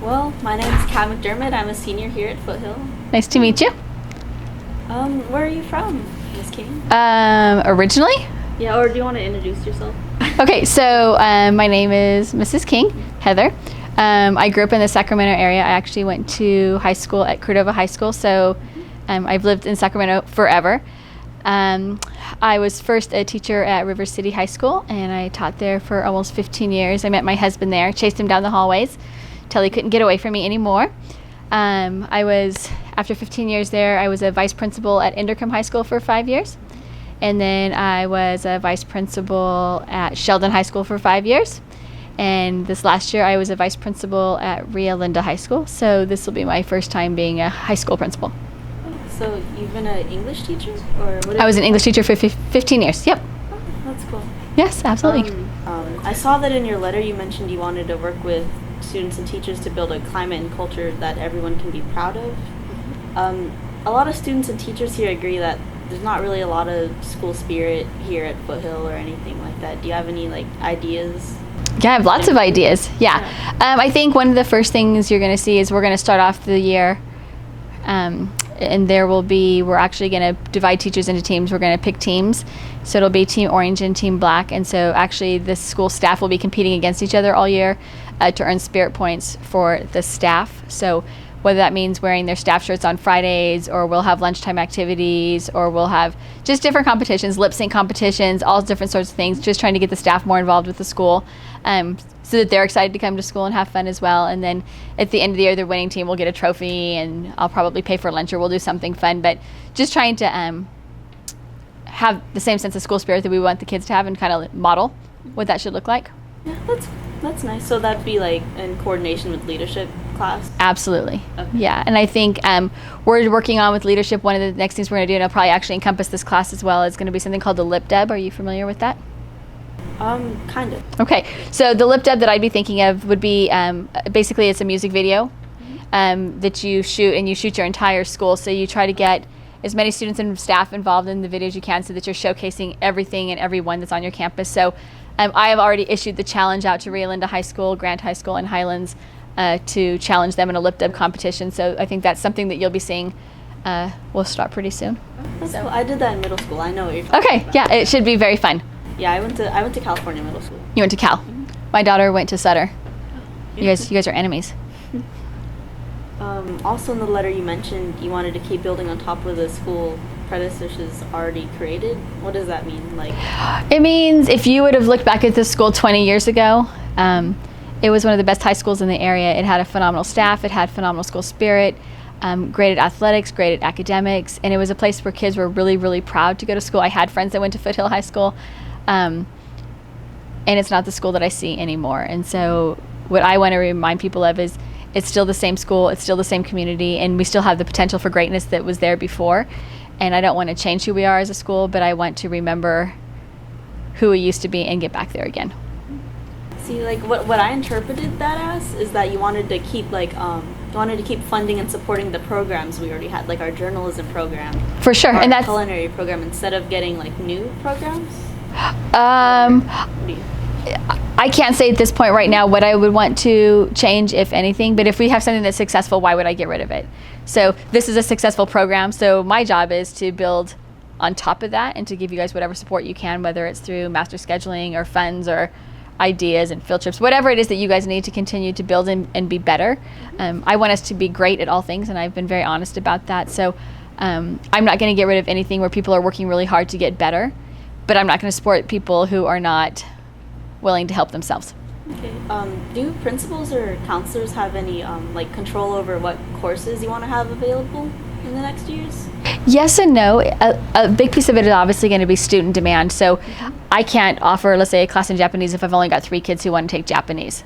Well, my name is Kat McDermott. I'm a senior here at Foothill. Nice to meet you. Where are you from, Miss King? Originally? Yeah, or do you want to introduce yourself? Okay, so my name is Mrs. King, Heather. I grew up in the Sacramento area. I actually went to high school at Cordova High School, so I've lived in Sacramento forever. I was first a teacher at River City High School, and I taught there for almost 15 years. I met my husband there, chased him down the hallways till he couldn't get away from me anymore. After 15 years there, I was a vice principal at Indercombe High School for 5 years. And then I was a vice principal at Sheldon High School for 5 years. And this last year, I was a vice principal at Rio Linda High School. So this will be my first time being a high school principal. So you've been an English teacher? Or what? I was an English teacher for 15 years. Yep. Oh, that's cool. Yes, absolutely. I saw that in your letter you mentioned you wanted to work with students and teachers to build a climate and culture that everyone can be proud of. A lot of students and teachers here agree that there's not really a lot of school spirit here at Foothill or anything like that. Do you have any ideas? Yeah, I have lots of ideas. Yeah. I think one of the first things you're going to see is we're going to start off the year and we're actually going to divide teachers into teams. We're going to pick teams. So it'll be Team Orange and Team Black. And so actually the school staff will be competing against each other all year to earn spirit points for the staff. So whether that means wearing their staff shirts on Fridays, or we'll have lunchtime activities, or we'll have just different competitions, lip sync competitions, all different sorts of things, just trying to get the staff more involved with the school so that they're excited to come to school and have fun as well. And then at the end of the year, the winning team will get a trophy, and I'll probably pay for lunch, or we'll do something fun. But just trying to have the same sense of school spirit that we want the kids to have and kind of model what that should look like. Yeah, that's nice. So that'd be in coordination with leadership class? Absolutely. Okay. Yeah, and I think we're working on with leadership. One of the next things we're going to do, and it'll probably actually encompass this class as well, is going to be something called the Lip Deb. Are you familiar with that? Kind of. Okay, so the Lip Deb that I'd be thinking of would be basically it's a music video that you shoot, and you shoot your entire school. So you try to get as many students and staff involved in the video as you can, so that you're showcasing everything and everyone that's on your campus. So I have already issued the challenge out to Rio Linda High School, Grant High School, and Highlands to challenge them in a Lip Deb competition. So I think that's something that you'll be seeing. We'll start pretty soon. That's cool. I did that in middle school. I know what you're talking Okay, about. yeah, it should be very fun. Yeah, I went to California middle school. You went to Cal. My daughter went to Sutter. You guys are enemies. Also in the letter you mentioned you wanted to keep building on top of the school predecessors already created. What does that mean? It means if you would have looked back at this school 20 years ago, it was one of the best high schools in the area. It had a phenomenal staff. It had phenomenal school spirit, great at athletics, great at academics, and it was a place where kids were really, really proud to go to school. I had friends that went to Foothill High School, and it's not the school that I see anymore. And so what I want to remind people of is it's still the same school, it's still the same community, and we still have the potential for greatness that was there before. And I don't want to change who we are as a school, but I want to remember who we used to be and get back there again. See, what I interpreted that as is that you wanted to keep funding and supporting the programs we already had, like our journalism program. For sure, our and that's culinary program, instead of getting new programs. I can't say at this point right now what I would want to change, if anything, but if we have something that's successful, why would I get rid of it? So this is a successful program, so my job is to build on top of that and to give you guys whatever support you can, whether it's through master scheduling or funds or ideas and field trips, whatever it is that you guys need to continue to build and be better. I want us to be great at all things, and I've been very honest about that. So I'm not going to get rid of anything where people are working really hard to get better, but I'm not going to support people who are not willing to help themselves. Okay. Do principals or counselors have any control over what courses you want to have available in the next years? Yes and no. A big piece of it is obviously going to be student demand. So I can't offer, let's say, a class in Japanese if I've only got 3 kids who want to take Japanese.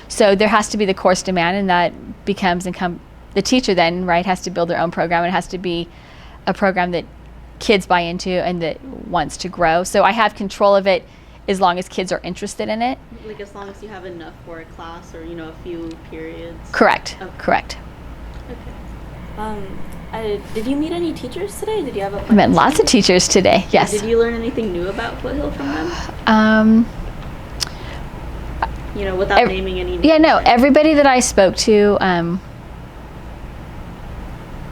So there has to be the course demand, and that becomes the teacher then, right, has to build their own program. It has to be a program that kids buy into and that wants to grow. So I have control of it as long as kids are interested in it. As long as you have enough for a class or, a few periods. Correct. Okay. Correct. Okay. Did you meet any teachers today? Did you have I met lots of teachers today, yes. Did you learn anything new about Foothill from them? without naming any names? Yeah, no, everybody that I spoke to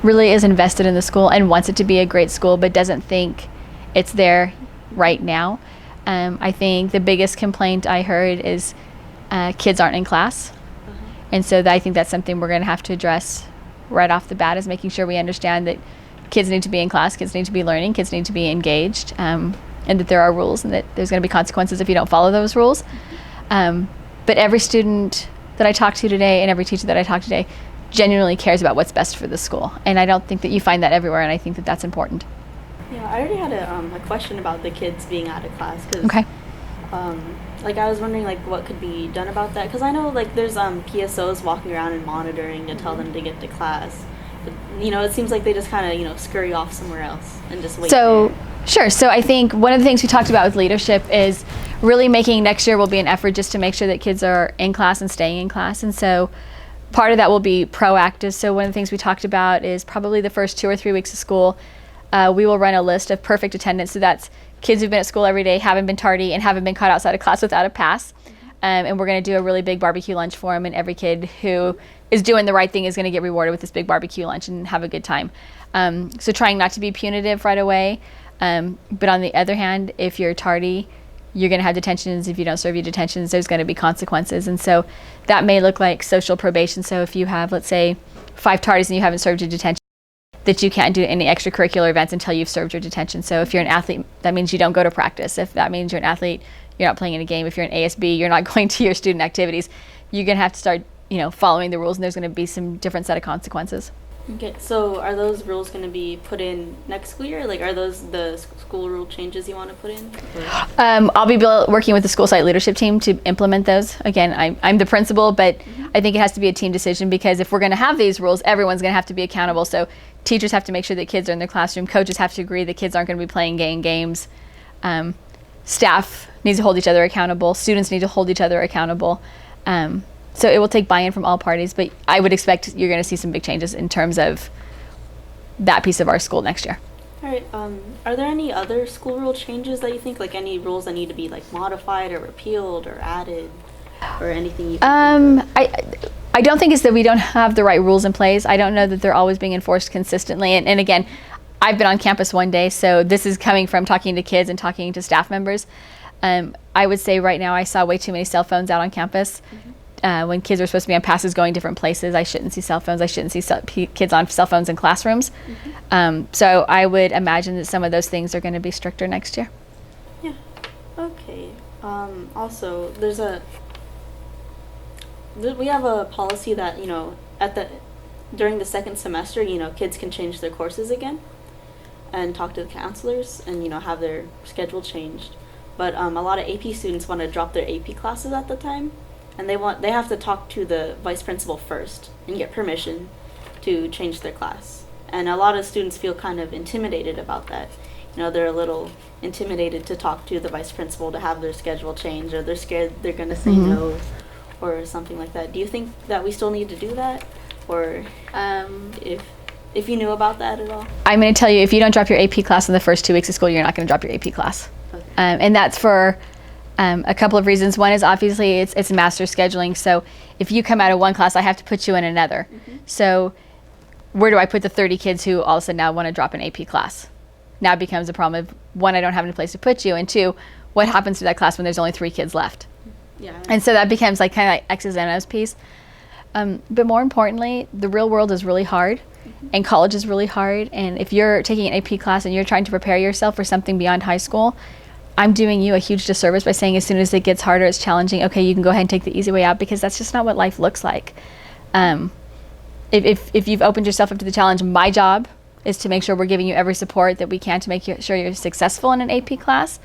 really is invested in the school and wants it to be a great school, but doesn't think it's there right now. I think the biggest complaint I heard is kids aren't in class. And so I think that's something we're going to have to address right off the bat, is making sure we understand that kids need to be in class, kids need to be learning, kids need to be engaged, and that there are rules and that there's going to be consequences if you don't follow those rules. But every student that I talked to today and every teacher that I talked to today genuinely cares about what's best for the school. And I don't think that you find that everywhere, and I think that that's important. Yeah, I already had a question about the kids being out of class. Cause, Okay. I was wondering, what could be done about that? Because I know, there's PSOs walking around and monitoring to tell them to get to class. But, it seems like they just kind of, scurry off somewhere else and just wait. So, sure. So I think one of the things we talked about with leadership is really making next year will be an effort just to make sure that kids are in class and staying in class. And so part of that will be proactive. So one of the things we talked about is probably the first 2 or 3 weeks of school, we will run a list of perfect attendance. So that's kids who've been at school every day, haven't been tardy, and haven't been caught outside of class without a pass. And we're going to do a really big barbecue lunch for them, and every kid who is doing the right thing is going to get rewarded with this big barbecue lunch and have a good time. So trying not to be punitive right away. But on the other hand, if you're tardy, you're going to have detentions. If you don't serve your detentions, there's going to be consequences. And so that may look like social probation. So if you have, let's say, 5 tardies and you haven't served your detention, that you can't do any extracurricular events until you've served your detention. So if you're an athlete, that means you don't go to practice. If that means you're an athlete, you're not playing in a game. If you're an ASB, you're not going to your student activities. You're going to have to start, following the rules, and there's going to be some different set of consequences. Okay, so are those rules going to be put in next school year? Are those the school rule changes you want to put in? I'll be working with the school site leadership team to implement those. Again, I'm the principal, but I think it has to be a team decision, because if we're going to have these rules, everyone's going to have to be accountable. So teachers have to make sure that kids are in their classroom. Coaches have to agree that kids aren't going to be playing games. Staff needs to hold each other accountable. Students need to hold each other accountable. So it will take buy-in from all parties, but I would expect you're going to see some big changes in terms of that piece of our school next year. All right. Are there any other school rule changes that you think, any rules that need to be modified or repealed or added, or anything you can think of? I don't think it's that we don't have the right rules in place. I don't know that they're always being enforced consistently. And again, I've been on campus one day, so this is coming from talking to kids and talking to staff members. I would say right now I saw way too many cell phones out on campus. When kids are supposed to be on passes going different places, I shouldn't see cell phones. I shouldn't see kids on cell phones in classrooms. So I would imagine that some of those things are going to be stricter next year. Yeah. Okay. Also, we have a policy that, during the second semester, kids can change their courses again and talk to the counselors and, have their schedule changed. But a lot of AP students want to drop their AP classes at the time. And they have to talk to the vice principal first and get permission to change their class. And a lot of students feel kind of intimidated about that. They're a little intimidated to talk to the vice principal to have their schedule changed, or they're scared they're going to say no or something like that. Do you think that we still need to do that? Or if you knew about that at all? I'm going to tell you, if you don't drop your AP class in the first 2 weeks of school, you're not going to drop your AP class. Okay. And that's for a couple of reasons. One is obviously it's master scheduling. So if you come out of one class, I have to put you in another. So where do I put the 30 kids who all of a sudden now want to drop an AP class? Now it becomes a problem of, one, I don't have any place to put you, and 2, what happens to that class when there's only 3 kids left? Yeah. And so that becomes kind of like X's and O's piece. But more importantly, the real world is really hard, and college is really hard. And if you're taking an AP class and you're trying to prepare yourself for something beyond high school, I'm doing you a huge disservice by saying as soon as it gets harder, it's challenging, okay, you can go ahead and take the easy way out, because that's just not what life looks like. If you've opened yourself up to the challenge, my job is to make sure we're giving you every support that we can to make sure you're successful in an AP class.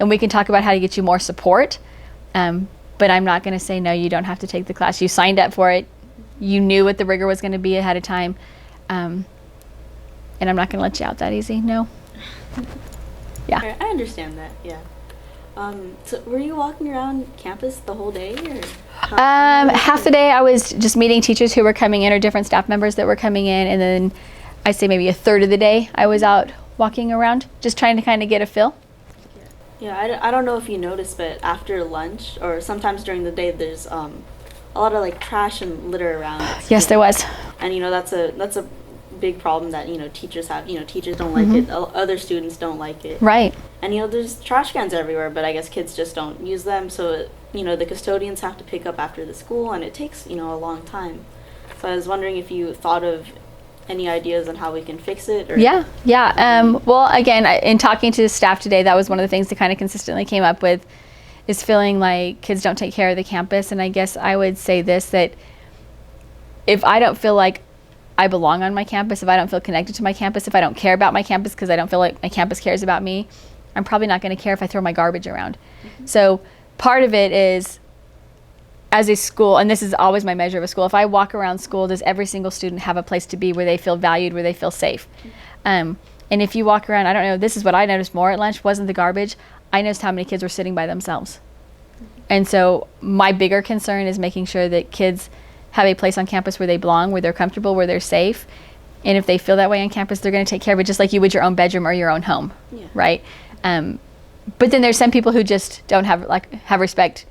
And we can talk about how to get you more support. But I'm not going to say, no, you don't have to take the class. You signed up for it. You knew what the rigor was going to be ahead of time. And I'm not going to let you out that easy. No. Yeah. I understand that. Yeah. So were you walking around campus the whole day? Or half the day I was just meeting teachers who were coming in, or different staff members that were coming in. And then I'd say maybe a third of the day I was out walking around, just trying to kind of get a feel. Yeah, I don't know if you noticed, but after lunch or sometimes during the day, there's a lot of like trash and litter around at Yes, there school. was. And that's a big problem that teachers have. Teachers don't like it. Other students don't like it. Right. And there's trash cans everywhere, but I guess kids just don't use them. So the custodians have to pick up after the school, and it takes a long time. So I was wondering if you thought of any ideas on how we can fix it. Or Yeah. Well, again, in talking to staff today, that was one of the things that kind of consistently came up with, is feeling like kids don't take care of the campus. And I guess I would say this, that if I don't feel like I belong on my campus, if I don't feel connected to my campus, if I don't care about my campus because I don't feel like my campus cares about me, I'm probably not going to care if I throw my garbage around. So part of it is, as a school, and this is always my measure of a school, if I walk around school, does every single student have a place to be where they feel valued, where they feel safe? And if you walk around, I don't know, this is what I noticed more at lunch, wasn't the garbage. I noticed how many kids were sitting by themselves. And so my bigger concern is making sure that kids have a place on campus where they belong, where they're comfortable, where they're safe. And if they feel that way on campus, they're going to take care of it just like you would your own bedroom or your own home, right? But then there's some people who just don't have respect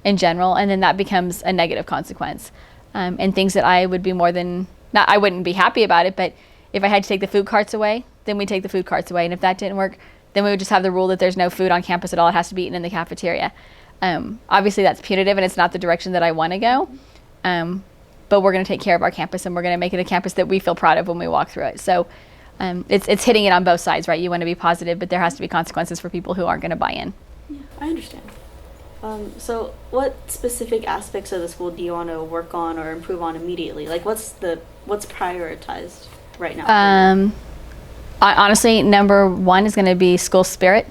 in general, and then that becomes a negative consequence. And things that I would be I wouldn't be happy about it, but if I had to take the food carts away, then we take the food carts away. And if that didn't work, then we would just have the rule that there's no food on campus at all. It has to be eaten in the cafeteria. Obviously that's punitive, and it's not the direction that I want to go. But we're going to take care of our campus, and we're going to make it a campus that we feel proud of when we walk through it. So it's hitting it on both sides, right? You want to be positive, but there has to be consequences for people who aren't going to buy in. Yeah, I understand. So what specific aspects of the school do you want to work on or improve on immediately? Like what's prioritized right now? Honestly, number one is going to be school spirit,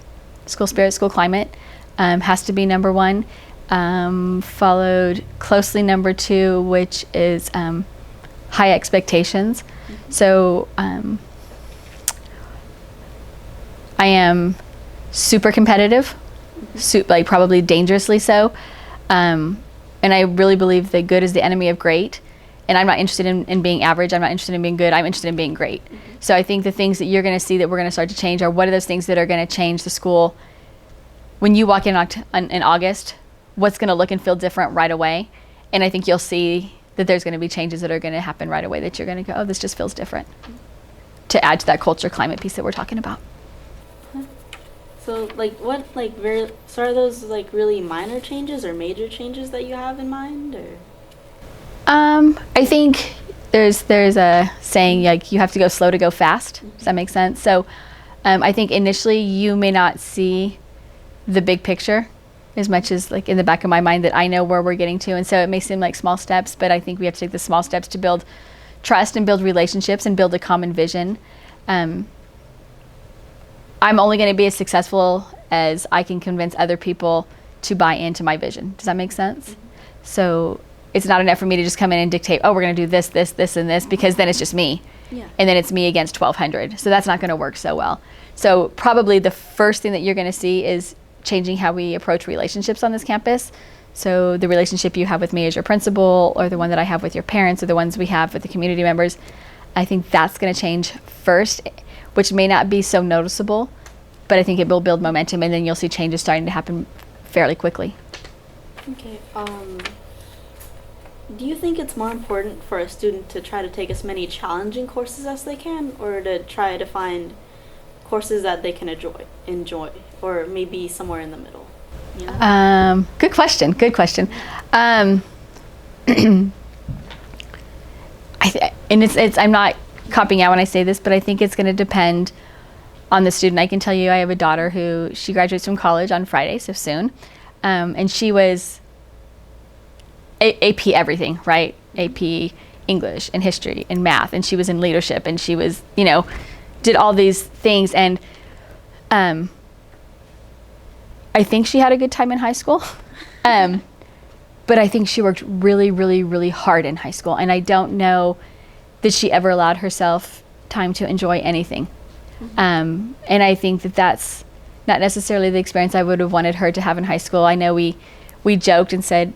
school climate has to be number one. Followed closely number two, which is high expectations. So I am super competitive, like probably dangerously so. And I really believe that good is the enemy of great. And I'm not interested in being average. I'm not interested in being good. I'm interested in being great. So I think the things that you're going to see that we're going to start to change are, what are those things that are going to change the school when you walk in August, what's going to look and feel different right away. And I think you'll see that there's going to be changes that are going to happen right away that you're going to go, oh, this just feels different, to add to that culture climate piece that we're talking about. So so are those like really minor changes or major changes that you have in mind, or? I think there's a saying, like, you have to go slow to go fast. Does that make sense? So I think initially you may not see the big picture as much as, like, in the back of my mind that I know where we're getting to. And so it may seem like small steps, but I think we have to take the small steps to build trust and build relationships and build a common vision. I'm only going to be as successful as I can convince other people to buy into my vision. Does that make sense? So it's not enough for me to just come in and dictate, oh, we're going to do this, this, this, and this, because then it's just me. Yeah. And then it's me against 1,200. So that's not going to work so well. So probably the first thing that you're going to see is changing how we approach relationships on this campus. So the relationship you have with me as your principal, or the one that I have with your parents, or the ones we have with the community members, I think that's going to change first, which may not be so noticeable, but I think it will build momentum, and then you'll see changes starting to happen fairly quickly. Okay. Do you think it's more important for a student to try to take as many challenging courses as they can, or to try to find courses that they can enjoy, or maybe somewhere in the middle? You know? Good question. And I'm not copying out when I say this, but I think it's going to depend on the student. I can tell you, I have a daughter who, she graduates from college on Friday, so soon, and she was AP everything, right? AP English and history and math, and she was in leadership, and she was, did all these things, and I think she had a good time in high school, but I think she worked really, really, really hard in high school, and I don't know that she ever allowed herself time to enjoy anything. And I think that that's not necessarily the experience I would have wanted her to have in high school. I know we joked and said,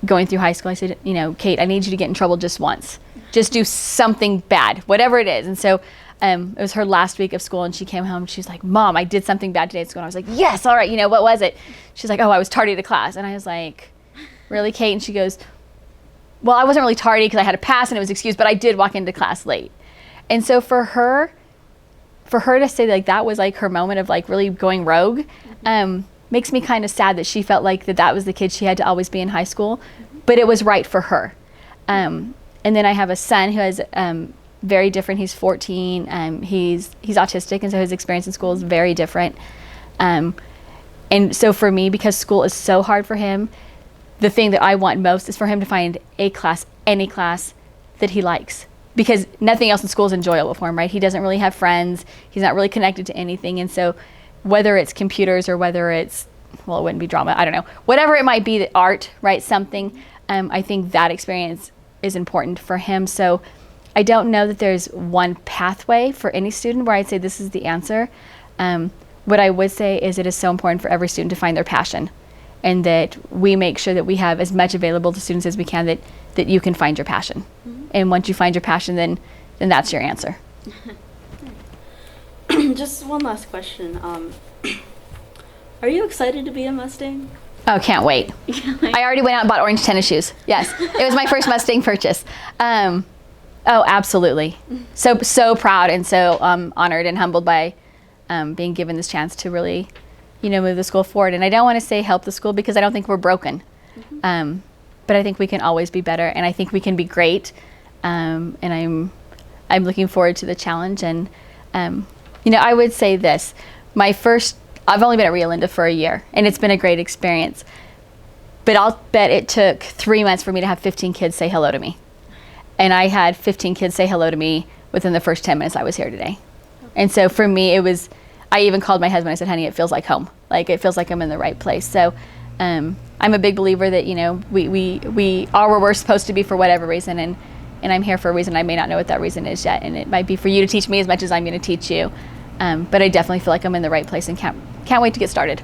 going through high school, I said, Kate, I need you to get in trouble just once. Just do something bad, whatever it is. And so It was her last week of school, and she came home and she was like, Mom, I did something bad today at school. And I was like, yes, all right, you know, what was it? She's like, oh, I was tardy to class. And I was like, really, Kate? And she goes, well, I wasn't really tardy because I had a pass and it was excused, but I did walk into class late. And so for her to say like that was like her moment of like really going rogue, makes me kind of sad that she felt like that was the kid she had to always be in high school, but it was right for her. And then I have a son who has very different. He's 14. He's autistic, and so his experience in school is very different. And so for me, because school is so hard for him, the thing that I want most is for him to find a class, any class that he likes, because nothing else in school is enjoyable for him, right? He doesn't really have friends. He's not really connected to anything. And so whether it's computers or whether it's, well, it wouldn't be drama, I don't know, whatever it might be, the art, right, something, I think that experience is important for him. So I don't know that there's one pathway for any student where I'd say this is the answer. What I would say is it is so important for every student to find their passion, and that we make sure that we have as much available to students as we can, that you can find your passion. Mm-hmm. And once you find your passion, then that's your answer. Just one last question. Are you excited to be a Mustang? Oh, can't wait. I already went out and bought orange tennis shoes. Yes, it was my first Mustang purchase. Oh, absolutely. So proud and so honored and humbled by being given this chance to really, move the school forward. And I don't want to say help the school, because I don't think we're broken. Mm-hmm. But I think we can always be better, and I think we can be great. And I'm looking forward to the challenge. And I would say this: I've only been at Rio Linda for a year, and it's been a great experience. But I'll bet it took 3 months for me to have 15 kids say hello to me. And I had 15 kids say hello to me within the first 10 minutes I was here today. And so for me, I even called my husband. I said, honey, it feels like home. Like, it feels like I'm in the right place. So I'm a big believer that, we are where we're supposed to be for whatever reason. And I'm here for a reason. I may not know what that reason is yet. And it might be for you to teach me as much as I'm going to teach you. But I definitely feel like I'm in the right place and can't wait to get started.